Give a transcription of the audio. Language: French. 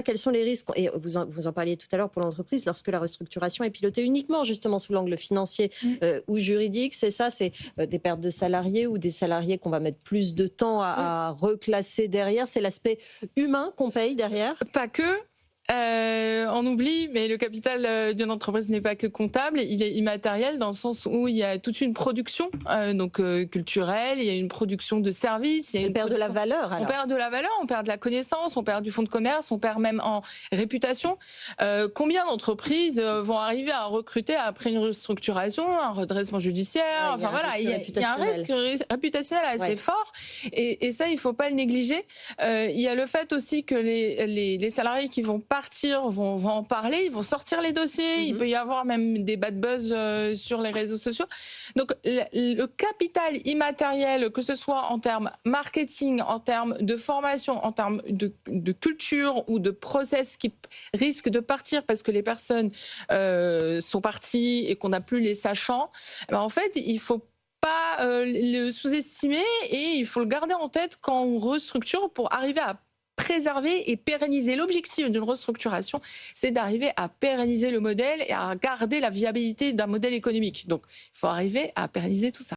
quels sont les risques? Et vous en parliez tout à l'heure pour l'entreprise, lorsque la restructuration est pilotée uniquement justement sous l'angle financier ou juridique, c'est ça, c'est des pertes de salariés ou des salariés qu'on va mettre plus de temps à reclasser derrière. C'est l'aspect humain qu'on paye derrière? Pas que. On oublie, mais le capital d'une entreprise n'est pas que comptable, il est immatériel dans le sens où il y a toute une production culturelle, il y a une production de services. On perd de la valeur alors. On perd de la valeur, on perd de la connaissance, on perd du fonds de commerce, on perd même en réputation. Combien d'entreprises vont arriver à recruter après une restructuration, un redressement judiciaire? Ouais, il y a un risque réputationnel assez fort et ça, il ne faut pas le négliger. Il y a le fait aussi que les salariés qui vont partir vont en parler, ils vont sortir les dossiers, il peut y avoir même des bad buzz sur les réseaux sociaux. Donc le capital immatériel, que ce soit en termes marketing, en termes de formation, en termes de culture ou de process qui risquent de partir parce que les personnes sont parties et qu'on n'a plus les sachants, en fait, il faut pas le sous-estimer et il faut le garder en tête quand on restructure pour arriver à préserver et pérenniser. L'objectif d'une restructuration, c'est d'arriver à pérenniser le modèle et à garder la viabilité d'un modèle économique. Donc, il faut arriver à pérenniser tout ça.